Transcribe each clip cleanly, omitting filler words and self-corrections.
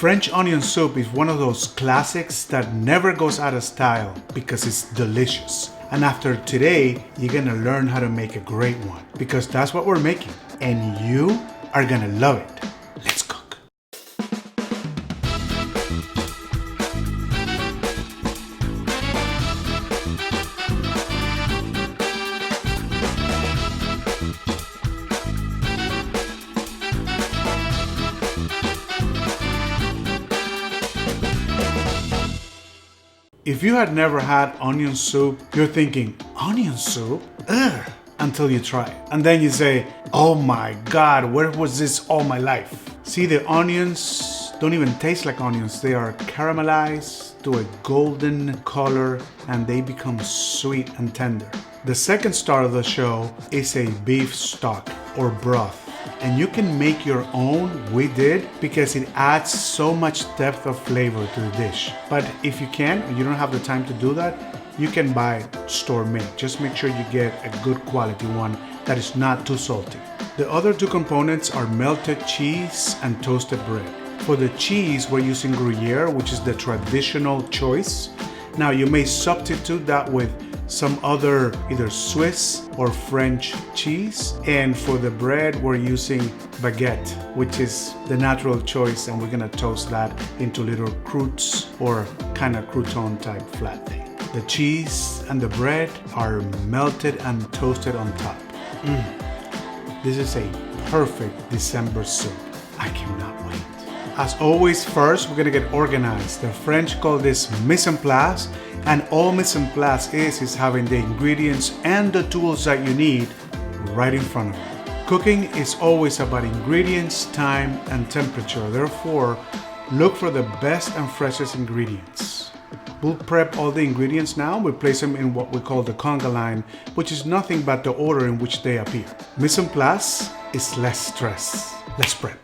French onion soup is one of those classics that never goes out of style because it's delicious. And after today, you're gonna learn how to make a great one because that's what we're making. And you are gonna love it. Let's cook. If you had never had onion soup, you're thinking, onion soup? Ugh, until you try it. And then you say, oh my God, where was this all my life? See, the onions don't even taste like onions. They are caramelized to a golden color and they become sweet and tender. The second star of the show is a beef stock or broth. And you can make your own, we did, because it adds so much depth of flavor to the dish. But if you can, and you don't have the time to do that, you can buy store made. Just make sure you get a good quality one that is not too salty. The other two components are melted cheese and toasted bread. For the cheese, we're using gruyere, which is the traditional choice. Now you may substitute that with some other either Swiss or French cheese. And for the bread, we're using baguette, which is the natural choice. And we're gonna toast that into little croûtes or kind of crouton type flat thing. The cheese and the bread are melted and toasted on top. This is a perfect December soup. I cannot wait. As always, first, we're gonna get organized. The French call this mise en place, and all mise en place is having the ingredients and the tools that you need right in front of you. Cooking is always about ingredients, time, and temperature. Therefore, look for the best and freshest ingredients. We'll prep all the ingredients now. We place them in what we call the CONGA line, which is nothing but the order in which they appear. Mise en place is less stress. Let's prep.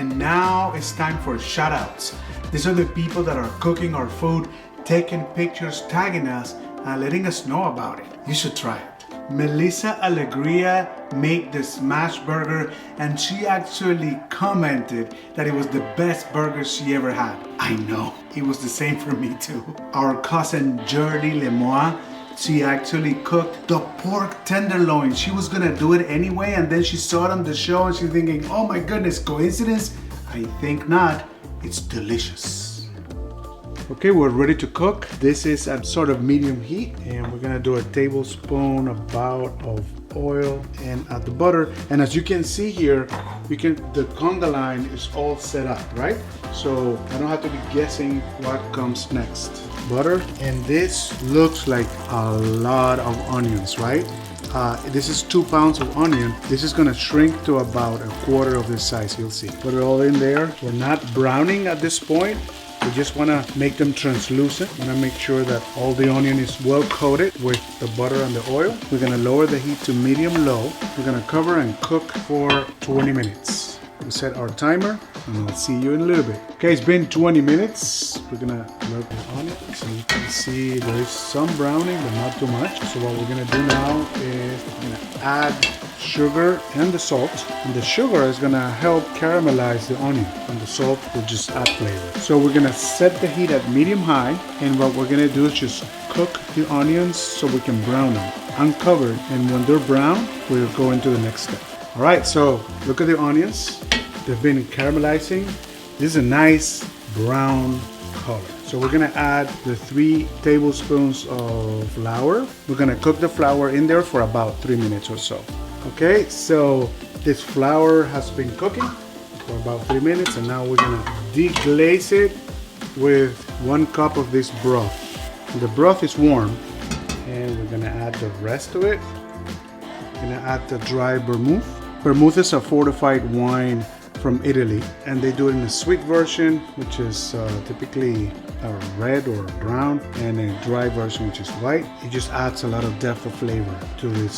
And now it's time for shout outs. These are the people that are cooking our food, taking pictures, tagging us, and letting us know about it. You should try it. Melissa Alegria made the smash burger, and she actually commented that it was the best burger she ever had. I know, it was the same for me too. Our cousin Jordi Lemois, she actually cooked the pork tenderloin. She was gonna do it anyway, and then she saw it on the show and she's thinking, oh my goodness, coincidence? I think not. It's delicious. Okay, we're ready to cook. This is at sort of medium heat, and we're gonna do a tablespoon about of oil and add the butter. And as you can see here, the conga line is all set up, right? So I don't have to be guessing what comes next. Butter, and this looks like a lot of onions, right? This is 2 pounds of onion. This is gonna shrink to about a quarter of this size, you'll see. Put it all in there. We're not browning at this point. We just want to make them translucent. We want to make sure that all the onion is well coated with the butter and the oil. We're going to lower the heat to medium-low. We're going to cover and cook for 20 minutes. We set our timer, and I'll see you in a little bit. Okay, it's been 20 minutes. We're going to look the onions, and you can see there is some browning, but not too much. So what we're going to do now is we're going to add sugar and the salt, and the sugar is gonna help caramelize the onion, and the salt will just add flavor. So we're gonna set the heat at medium-high, and what we're gonna do is just cook the onions so we can brown them uncovered, and when they're brown, we'll go into the next step. All right, so look at the onions. They've been caramelizing. This is a nice brown color. So we're gonna add the 3 tablespoons of flour. We're gonna cook the flour in there for about 3 minutes or so. Okay, so this flour has been cooking for about 3 minutes, and now we're gonna deglaze it with 1 cup of this broth. The broth is warm, and we're gonna add the rest of it. We're gonna add the dry vermouth. Vermouth is a fortified wine from Italy, and they do it in a sweet version, which is typically a red or brown, and a dry version, which is white. It just adds a lot of depth of flavor to this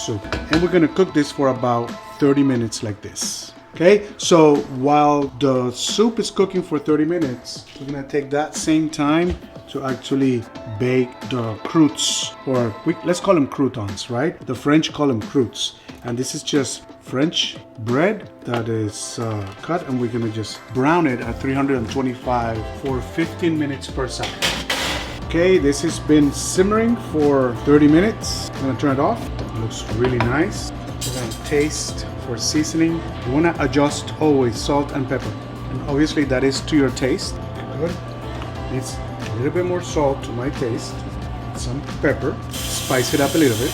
soup. And we're gonna cook this for about 30 minutes like this. Okay, so while the soup is cooking for 30 minutes, we're gonna take that same time to actually bake the croûtes, or let's call them croutons, right? The French call them croûtes. And this is just French bread that is cut, and we're gonna just brown it at 325 for 15 minutes per side. Okay, this has been simmering for 30 minutes. I'm gonna turn it off. It looks really nice. We're gonna taste for seasoning. You wanna adjust always salt and pepper. And obviously that is to your taste. Good. It's a little bit more salt to my taste. Some pepper. Spice it up a little bit.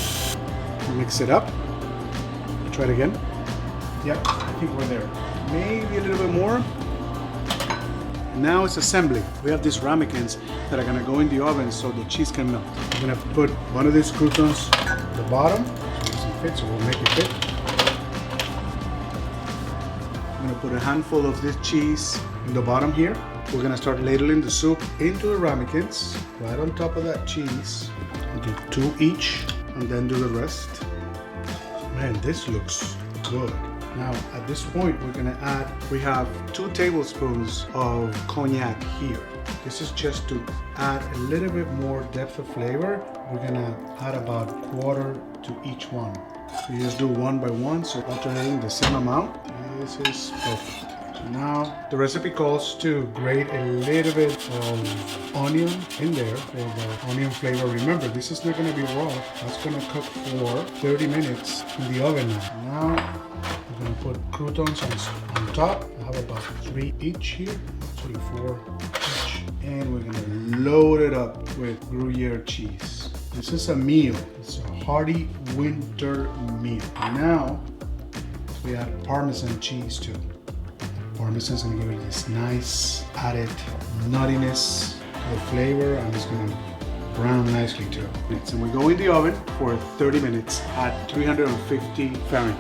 Mix it up. Try it again. Yep, I think we're there. Maybe a little bit more. Now it's assembly. We have these ramekins that are gonna go in the oven so the cheese can melt. I'm gonna put one of these croutons at the bottom. So it doesn't fit, so we'll make it fit. I'm gonna put a handful of this cheese in the bottom here. We're gonna start ladling the soup into the ramekins, right on top of that cheese. We'll do 2 each, and then do the rest. Man, this looks good. Now, at this point, we're gonna add, we have 2 tablespoons of cognac here. This is just to add a little bit more depth of flavor. We're gonna add about 1/4 to each one. We just do one by one, so alternating the same amount. This is perfect. So now, the recipe calls to grate a little bit of onion in there for the onion flavor. Remember, this is not gonna be raw. That's gonna cook for 30 minutes in the oven now. Now, we're gonna put croutons on top. I have about 3 each here, 3, 4 each. And we're gonna load it up with Gruyere cheese. This is a meal. It's a hearty winter meal. Now, we add Parmesan cheese too. Parmesan is gonna give it this nice added nuttiness to the flavor, and it's gonna brown nicely too. And we go in the oven for 30 minutes at 350 Fahrenheit.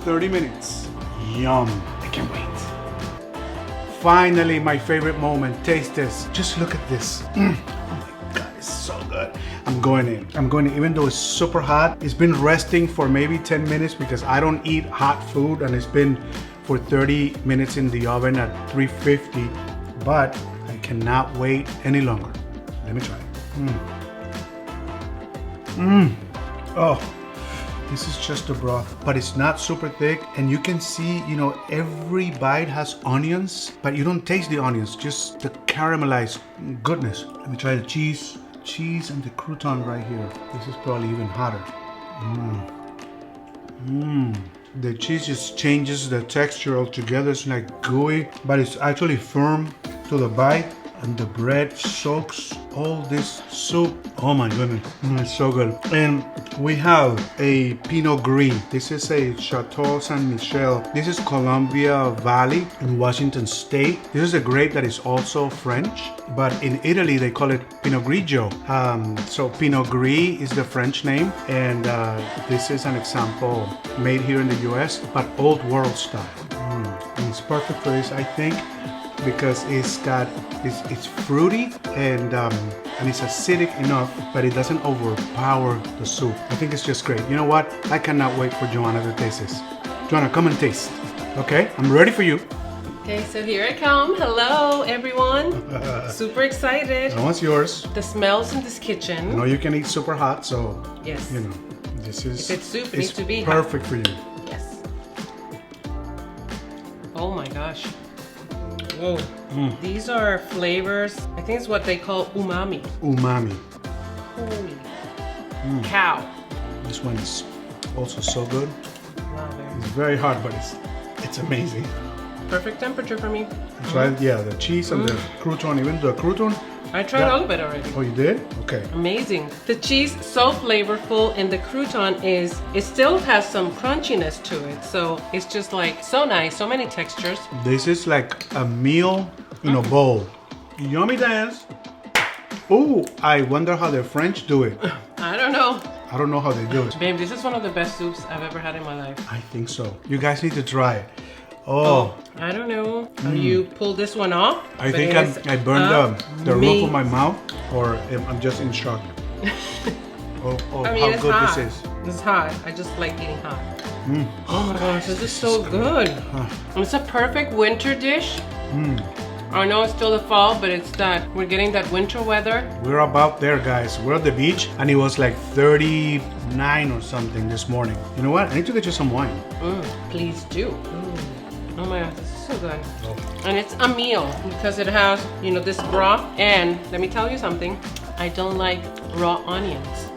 "30 minutes. Yum. I can't wait." Finally, my favorite moment. Taste this. Just look at this. Oh my God, it's so good. I'm I'm going in. Even though it's super hot. It's been resting for maybe 10 minutes because I don't eat hot food, and it's been for 30 minutes in the oven at 350. But I cannot wait any longer. Let me try it. Oh, this is just a broth, but it's not super thick, and you can see, you know, every bite has onions, but you don't taste the onions, just the caramelized goodness. Let me try the cheese and the crouton right here. This is probably even hotter. The cheese just changes the texture altogether. It's like gooey, but it's actually firm to the bite. And the bread soaks all this soup. Oh my goodness, it's so good. And we have a Pinot Gris. This is a Chateau Saint Michel. This is Columbia Valley in Washington State. This is a grape that is also French, but in Italy they call it Pinot Grigio. So Pinot Gris is the French name, and this is an example made here in the US, but old world style. And it's perfect for this, I think, because it's fruity and it's acidic enough, but it doesn't overpower the soup. I think it's just great. You know what? I cannot wait for Joanna to taste this. Joanna, come and taste. Okay, I'm ready for you. Okay, so here I come. Hello, everyone. Super excited. That one's yours. The smells in this kitchen. I know you can eat super hot, so yes, you know this is. If it's soup, it needs to be perfect for you. Yes. Oh my gosh. Whoa. These are flavors. I think it's what they call umami. Umami. Holy cow. This one is also so good. Wow, It's very hot, but it's amazing. perfect temperature for me. Tried, yeah, the cheese and the crouton, even the crouton. I tried all of it already. Oh, you did? Okay. Amazing. The cheese so flavorful, and the crouton it still has some crunchiness to it. So it's just like so nice, so many textures. This is like a meal in a bowl. Yummy dance. Oh, I wonder how the French do it. I don't know. I don't know how they do it. Babe, this is one of the best soups I've ever had in my life. I think so. You guys need to try it. Oh. I don't know. How you pull this one off? I think I burned the roof of my mouth, or I'm just in shock. Oh, I mean, how it's good hot. this is. It's hot. I just like eating hot. Oh my gosh, this is so good. It's a perfect winter dish. I know it's still the fall, but we're getting that winter weather. We're about there, guys. We're at the beach, and it was like 39 or something this morning. You know what? I need to get you some wine. Please do. Oh my god, this is so good. And it's a meal because it has, you know, this broth. And let me tell you something, I don't like raw onions.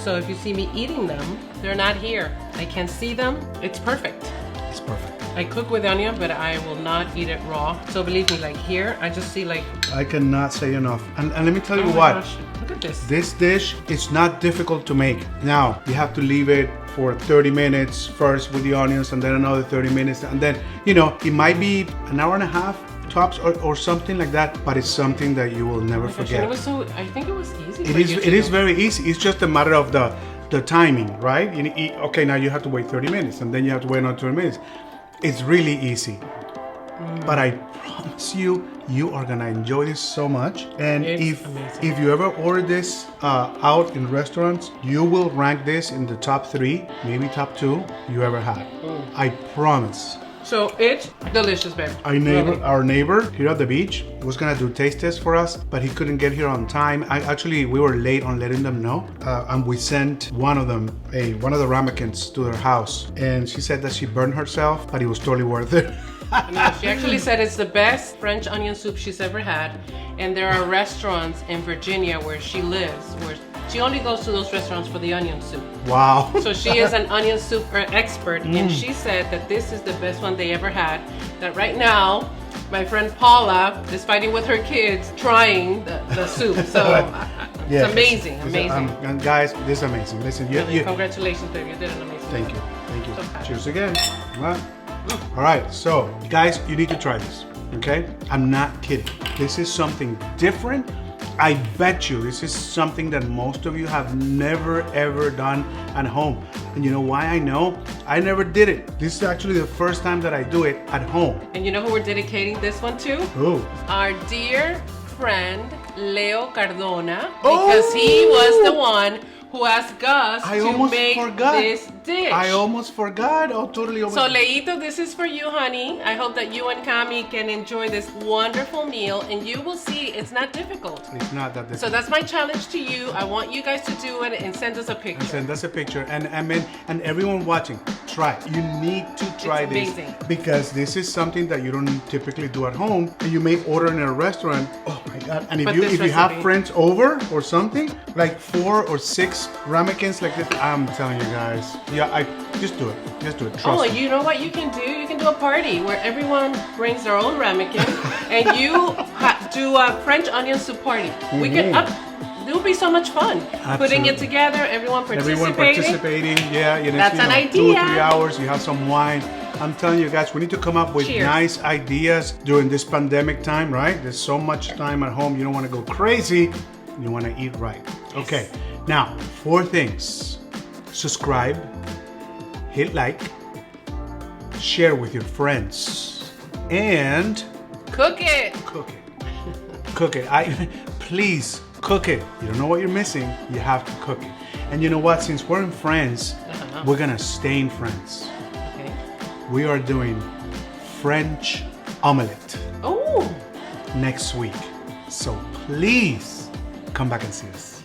So if you see me eating them, they're not here. I can see them. It's perfect. It's perfect. I cook with onion, but I will not eat it raw. So believe me, like here, I just see like... I cannot say enough. And let me tell you oh my what. gosh, look at this. This dish is not difficult to make. Now, you have to leave it for 30 minutes first with the onions, and then another 30 minutes. And then, you know, it might be an hour and a half tops or something like that, but it's something that you will never forget. It was so, I think it was easy. It is very easy. It's just a matter of the timing, right? Okay, now you have to wait 30 minutes, and then you have to wait another 20 minutes. It's really easy. But I promise you, you are gonna enjoy this so much. And if you ever order this out in restaurants, you will rank this in the top 3, maybe top 2 you ever had. I promise. So it's delicious, babe. Our neighbor here at the beach was gonna do taste tests for us, but he couldn't get here on time. We were late on letting them know, and we sent one of the ramekins to their house, and she said that she burned herself, but it was totally worth it. No, she actually said it's the best French onion soup she's ever had, and there are restaurants in Virginia where she lives where she only goes to those restaurants for the onion soup. Wow. So she is an onion soup expert, and she said that this is the best one they ever had. That right now, my friend Paula is fighting with her kids trying the soup. So yes. It's amazing. And guys, this is amazing. Listen, congratulations, babe. You did an amazing Thank you. So Cheers again. All right, so guys, you need to try this, okay? I'm not kidding. This is something different. I bet you this is something that most of you have never ever done at home. And you know why I know? I never did it. This is actually the first time that I do it at home. And you know who we're dedicating this one to? Who? Our dear friend Leo Cardona because he was the one who asked Gus to make this dish. I almost forgot. Oh, totally. So, Leito, this is for you, honey. I hope that you and Cami can enjoy this wonderful meal, and you will see it's not difficult. It's not that difficult. So that's my challenge to you. I want you guys to do it and send us a picture. And everyone watching, try. You need to try this because this is something that you don't typically do at home, and you may order in a restaurant. Oh my God! And if you have friends over or something, like 4 or 6 ramekins like this, I'm telling you guys, just do it. Just do it. Trust me. You know what you can do? You can do a party where everyone brings their own ramekin, and you do a French onion soup party. We can it will be so much fun. Absolutely. Putting it together, everyone participating. Yeah, that's an idea. 2 or 3 hours. You have some wine. I'm telling you guys, we need to come up with nice ideas during this pandemic time, right? There's so much time at home. You don't want to go crazy. You want to eat right. Okay. Now, 4 things. Subscribe, hit like, share with your friends, and cook it. Cook it. Cook it. Please cook it. You don't know what you're missing. You have to cook it. And you know what? Since we're in France, we're gonna stay in France. Okay. We are doing French omelette. Oh. Next week. So please come back and see us.